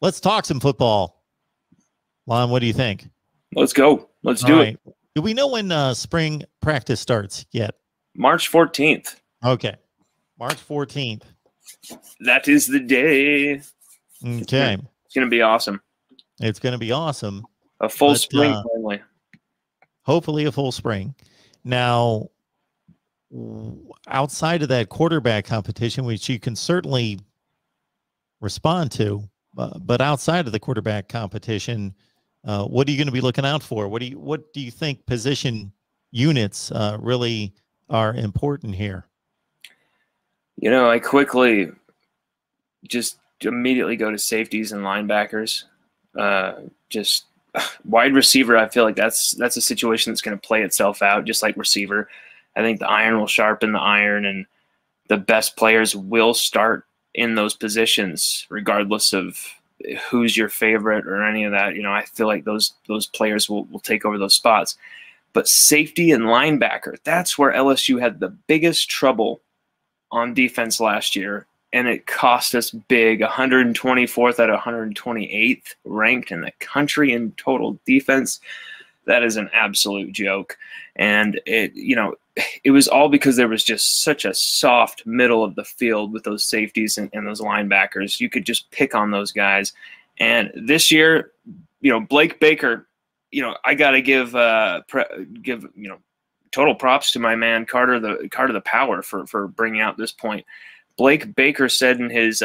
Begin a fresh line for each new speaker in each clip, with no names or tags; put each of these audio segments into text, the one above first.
Let's talk some football. Lon, what do you think?
Let's go. Let's do it.
Do we know when spring practice starts yet?
March 14th.
Okay. March 14th.
That is the day.
Okay.
It's going to be awesome.
It's going to be awesome.
A full spring, finally.
Hopefully a full spring. Now, outside of that quarterback competition, which you can certainly respond to, but outside of the quarterback competition, what are you going to be looking out for? What do you think position units really are important here?
You know, I quickly just immediately go to safeties and linebackers. Just wide receiver, I feel like that's a situation that's going to play itself out, just like receiver. I think the iron will sharpen the iron, and the best players will start in those positions, regardless of who's your favorite or any of that. You know, I feel like those players will take over those spots. But safety and linebacker, that's where LSU had the biggest trouble on defense last year, and it cost us big. 124th out of 128th ranked in the country in total defense. That is an absolute joke. And it was all because there was just such a soft middle of the field with those safeties and those linebackers. You could just pick on those guys. And this year, Blake Baker, I got to give total props to my man Carter the Power for bringing out this point. Blake Baker said in his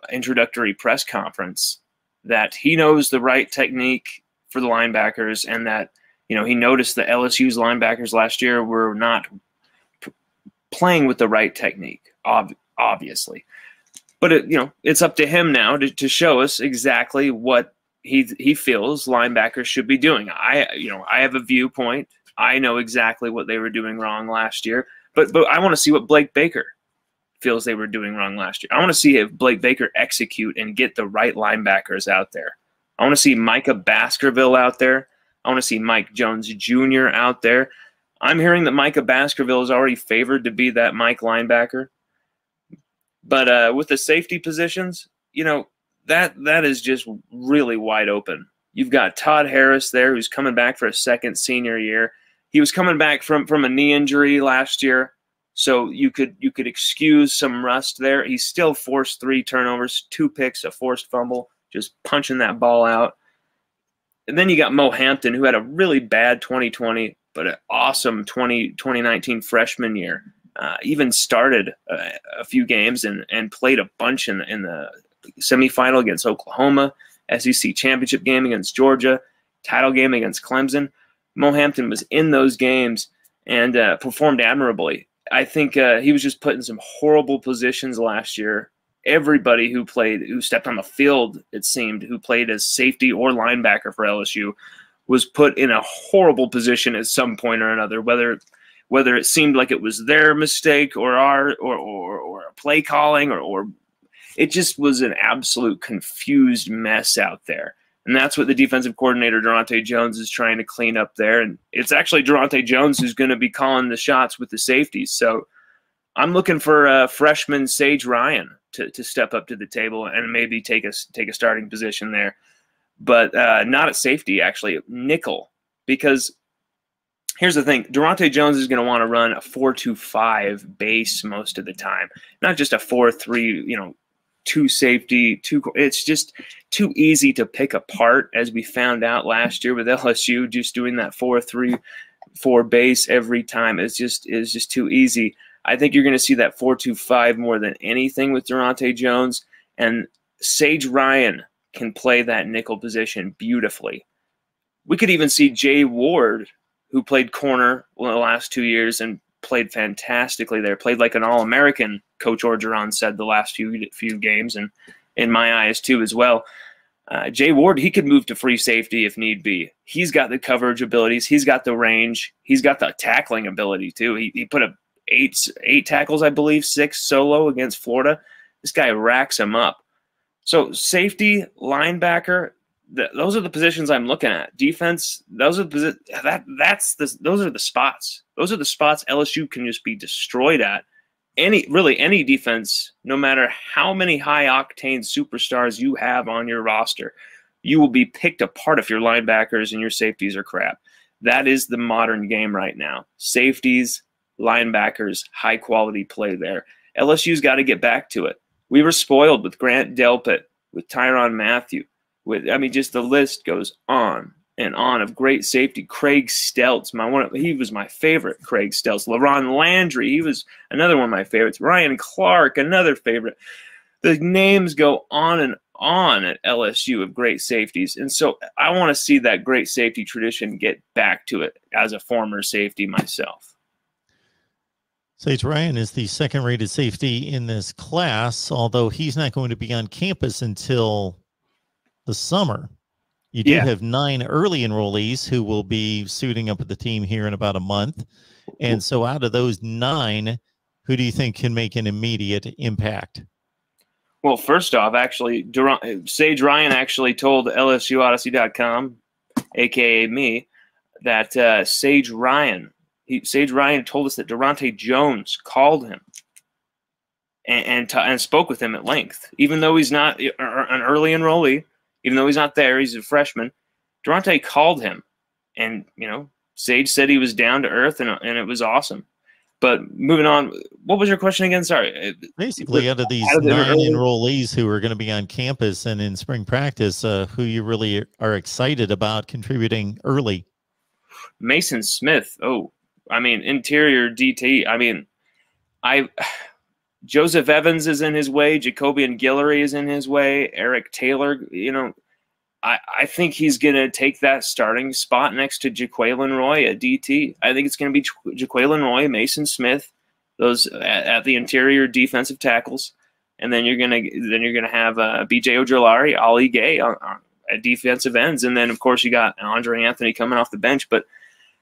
introductory press conference that he knows the right technique for the linebackers, and that he noticed that LSU's linebackers last year were not playing with the right technique, obviously. But it's up to him now to show us exactly what he feels linebackers should be doing. I have a viewpoint. I know exactly what they were doing wrong last year, but I want to see what Blake Baker feels they were doing wrong last year. I want to see if Blake Baker execute and get the right linebackers out there. I want to see Micah Baskerville out there. I want to see Mike Jones Jr. out there. I'm hearing that Micah Baskerville is already favored to be that Mike linebacker. But with the safety positions, that is just really wide open. You've got Todd Harris there, who's coming back for a second senior year. He was coming back from a knee injury last year, so you could excuse some rust there. He still forced 3 turnovers, 2 picks, a forced fumble, just punching that ball out. And then you got Mo Hampton, who had a really bad 2020, but an awesome 2019 freshman year. Even started a few games and played a bunch in the semifinal against Oklahoma, SEC championship game against Georgia, title game against Clemson. Mo Hampton was in those games and performed admirably. I think he was just put in some horrible positions last year. Everybody who stepped on the field, it seemed, who played as safety or linebacker for LSU was put in a horrible position at some point or another, whether it seemed like it was their mistake or a play calling or it just was an absolute confused mess out there. And that's what the defensive coordinator, Durante Jones, is trying to clean up there. And it's actually Durante Jones who's going to be calling the shots with the safeties. So I'm looking for freshman Sage Ryan to step up to the table and maybe take a starting position there. But not at safety, actually, nickel. Because here's the thing. Durante Jones is going to want to run a 4-2-5 base most of the time. Not just a 4-3, 2 safety, 2. It's just too easy to pick apart, as we found out last year with LSU, just doing that 4-3-4 base every time. It's just too easy. I think you're going to see that 4-2-5 more than anything with Durante Jones, and Sage Ryan can play that nickel position beautifully. We could even see Jay Ward, who played corner the last 2 years and played fantastically there, played like an All-American, Coach Orgeron said the last few games, and in my eyes too as well. Jay Ward, he could move to free safety if need be. He's got the coverage abilities. He's got the range. He's got the tackling ability too. He put up eight tackles, I believe, 6 solo against Florida. This guy racks him up. So safety, linebacker, those are the positions I'm looking at. Defense, those are the spots. Those are the spots LSU can just be destroyed at any defense, no matter how many high-octane superstars you have on your roster, you will be picked apart if your linebackers and your safeties are crap. That is the modern game right now. Safeties, linebackers, high-quality play there. LSU's got to get back to it. We were spoiled with Grant Delpit, with Tyrann Mathieu. Just the list goes on and on of great safety. Craig Stelz, he was my favorite. Craig Stelz, LaRon Landry, he was another one of my favorites. Ryan Clark, another favorite. The names go on and on at LSU of great safeties, and so I want to see that great safety tradition get back to it as a former safety myself.
Sage Ryan is the second-rated safety in this class, although he's not going to be on campus until the summer. You do have 9 early enrollees who will be suiting up at the team here in about a month. And so out of those 9, who do you think can make an immediate impact?
Well, first off, actually, Sage Ryan actually told LSUodyssey.com, a.k.a. me, that Sage Ryan told us that Durante Jones called him and spoke with him at length. Even though he's not an early enrollee, even though he's not there, he's a freshman, Durante called him. And, Sage said he was down to earth, and it was awesome. But moving on, what was your question again? Sorry.
Basically, out of these 9 enrollees who are going to be on campus and in spring practice, who you really are excited about contributing early?
Mason Smith. Oh, interior DT. Joseph Evans is in his way. Jacobian Guillory is in his way. Eric Taylor, I think he's going to take that starting spot next to Jaquelin Roy at DT. I think it's going to be Jaquelin Roy, Mason Smith, those at the interior defensive tackles, and then you're going to have B.J. Ojolari, Ali Gay at defensive ends, and then of course you got Andre Anthony coming off the bench. But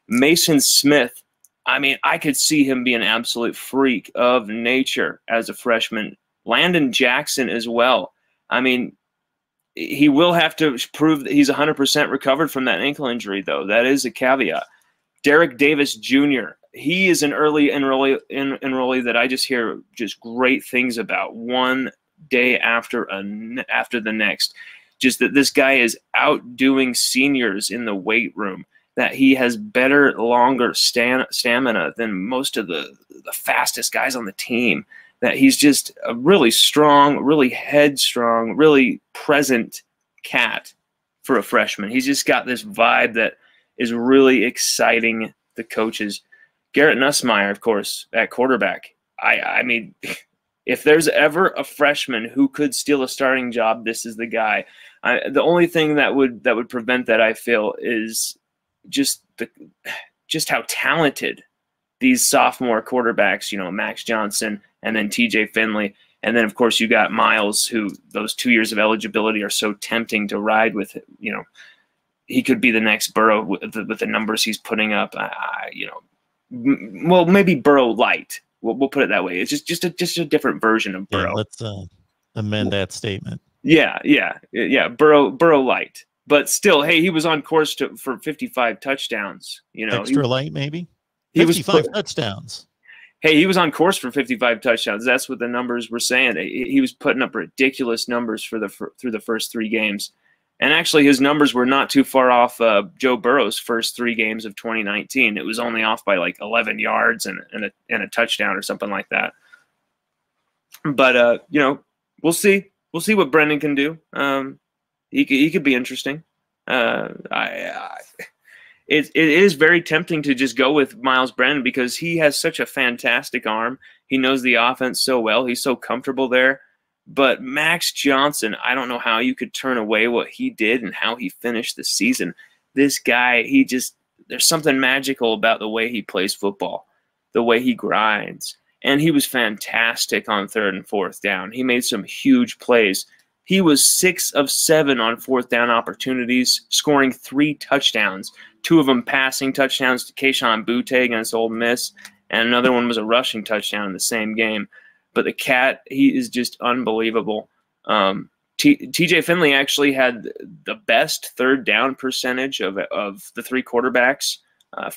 Mason Smith, I could see him be an absolute freak of nature as a freshman. Landon Jackson as well. He will have to prove that he's 100% recovered from that ankle injury, though. That is a caveat. Derrick Davis Jr., he is an early enrollee that I just hear just great things about one day after the next. Just that this guy is outdoing seniors in the weight room, that he has better, longer stamina than most of the fastest guys on the team, that he's just a really strong, really headstrong, really present cat for a freshman. He's just got this vibe that is really exciting the coaches. Garrett Nutsmeyer, of course, at quarterback. If there's ever a freshman who could steal a starting job, this is the guy. The only thing that would prevent that, I feel, is just how talented these sophomore quarterbacks, Max Johnson and then TJ Finley. And then, of course, you got Miles, who those 2 years of eligibility are so tempting to ride with. He could be the next Burrow with the numbers he's putting up. Well, maybe Burrow light. We'll put it that way. It's just a different version of Burrow.
Yeah, let's amend that statement.
Yeah. Burrow light. But still, hey, he was on course for 55 touchdowns.
Extra light, maybe? 55 touchdowns.
Hey, he was on course for 55 touchdowns. That's what the numbers were saying. He was putting up ridiculous numbers through the first 3 games. And actually, his numbers were not too far off Joe Burrow's first 3 games of 2019. It was only off by like 11 yards and a touchdown or something like that. But, we'll see. We'll see what Brendan can do. He could be interesting. It is very tempting to just go with Miles Brennan because he has such a fantastic arm. He knows the offense so well. He's so comfortable there. But Max Johnson, I don't know how you could turn away what he did and how he finished the season. This guy, there's something magical about the way he plays football, the way he grinds. And he was fantastic on 3rd and 4th down. He made some huge plays. He was 6 of 7 on 4th down opportunities, scoring 3 touchdowns. 2 of them passing touchdowns to Kayshon Boutte against Ole Miss, and another one was a rushing touchdown in the same game. But the cat, he is just unbelievable. TJ Finley actually had the best 3rd down percentage of the 3 quarterbacks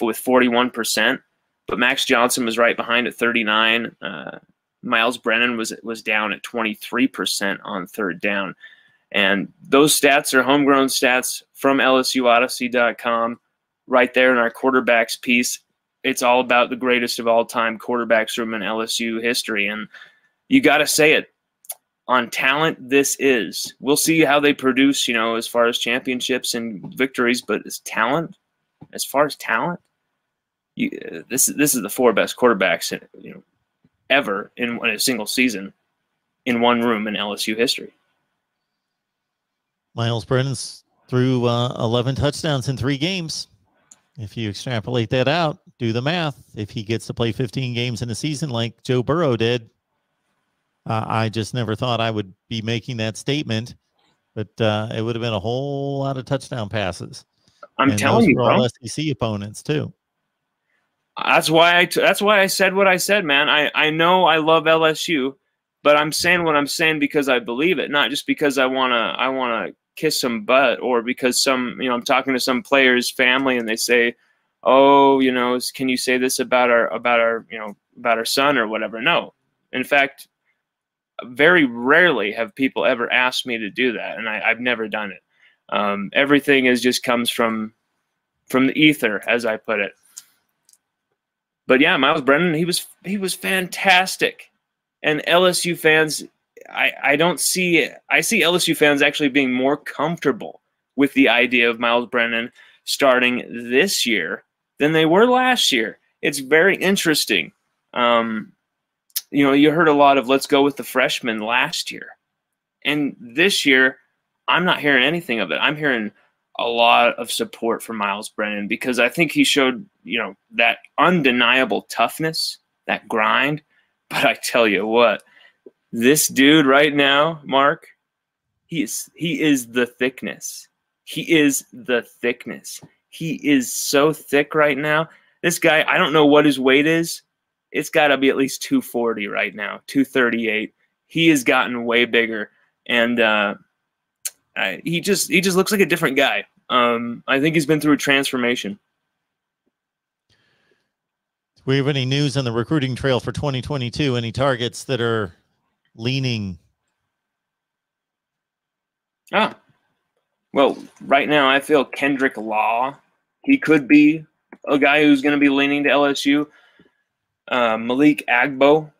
with 41%. But Max Johnson was right behind at 39. Miles Brennan was down at 23% on third down. And those stats are homegrown stats from LSUodyssey.com right there in our quarterbacks piece. It's all about the greatest of all time quarterbacks room in LSU history. And you got to say it. On talent, this is. We'll see how they produce, as far as championships and victories, but as far as talent, this is the 4 best quarterbacks, ever in a single season in one room in LSU history.
Miles Brennan's threw 11 touchdowns in 3 games. If you extrapolate that out, do the math. If he gets to play 15 games in a season like Joe Burrow did, I just never thought I would be making that statement, but it would have been a whole lot of touchdown passes.
I'm telling you, bro.
All SEC opponents too.
That's why I said what I said, man. I know I love LSU, but I'm saying what I'm saying because I believe it, not just because I wanna kiss some butt, or because I'm talking to some player's family and they say, oh, can you say this about our son or whatever? No. In fact, very rarely have people ever asked me to do that, and I've never done it. Everything just comes from the ether, as I put it. But yeah, Miles Brennan, he was fantastic, and LSU fans, I see LSU fans actually being more comfortable with the idea of Miles Brennan starting this year than they were last year. It's very interesting. You heard a lot of let's go with the freshman last year. And this year, I'm not hearing anything of it. I'm hearing a lot of support for Miles Brennan because I think he showed, that undeniable toughness, that grind. But I tell you what, this dude right now, Mark, he is the thickness. He is the thickness. He is so thick right now. This guy, I don't know what his weight is. It's got to be at least 240 right now, 238. He has gotten way bigger, and he just looks like a different guy. I think he's been through a transformation.
Do we have any news on the recruiting trail for 2022? Any targets that are leaning?
Well, right now I feel Kendrick Law. He could be a guy who's going to be leaning to LSU. Malik Agbo,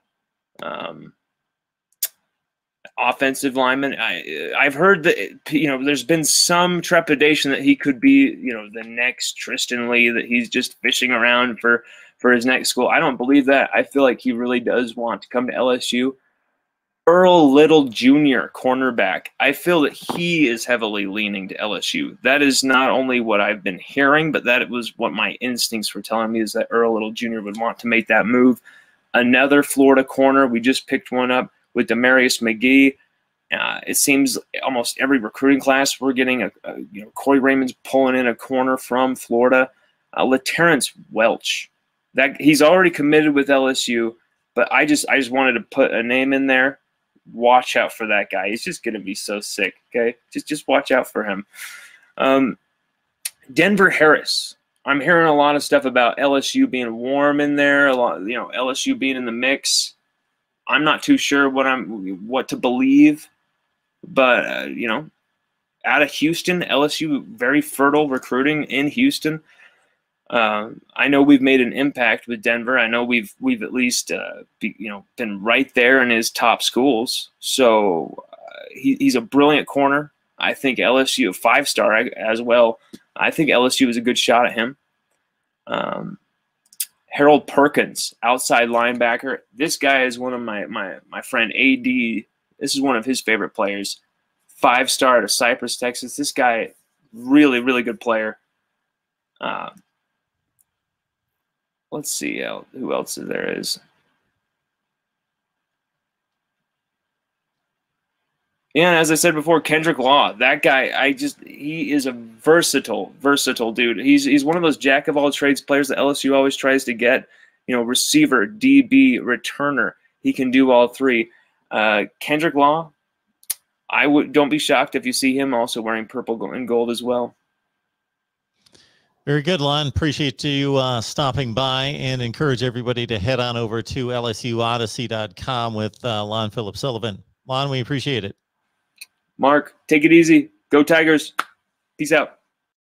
offensive lineman. I've heard that there's been some trepidation that he could be the next Tristan Lee, that he's just fishing around for his next school. I don't believe that. I feel like he really does want to come to LSU. Earl Little Jr., cornerback. I feel that he is heavily leaning to LSU. That is not only what I've been hearing, but that it was what my instincts were telling me, is that Earl Little Jr. would want to make that move. Another Florida corner. We just picked one up with Demaryius Mcgee. It seems almost every recruiting class we're getting Corey Raymond's pulling in a corner from Florida. LaTerrence Welch. That he's already committed with LSU, but I just wanted to put a name in there. Watch out for that guy. He's just going to be so sick, okay? Just watch out for him. Denver Harris. I'm hearing a lot of stuff about LSU being warm in there, a lot, LSU being in the mix. I'm not too sure what to believe, but out of Houston, LSU very fertile recruiting in Houston. I know we've made an impact with Denver. I know we've at least been right there in his top schools. So he's a brilliant corner. I think LSU, a 5-star as well. I think LSU is a good shot at him. Harold Perkins, outside linebacker. This guy is one of my friend AD. This is one of his favorite players. 5-star to Cypress, Texas. This guy, really, really good player. Let's see who else there is. Yeah, as I said before, Kendrick Law. That guy, he is a versatile dude. He's one of those jack of all trades players that LSU always tries to get. Receiver, DB, returner. He can do all three. Kendrick Law. Don't be shocked if you see him also wearing purple and gold as well.
Very good, Lon. Appreciate you stopping by, and encourage everybody to head on over to lsuodyssey.com with Lon Phillips Sullivan. Lon, we appreciate it.
Mark, take it easy. Go Tigers. Peace out.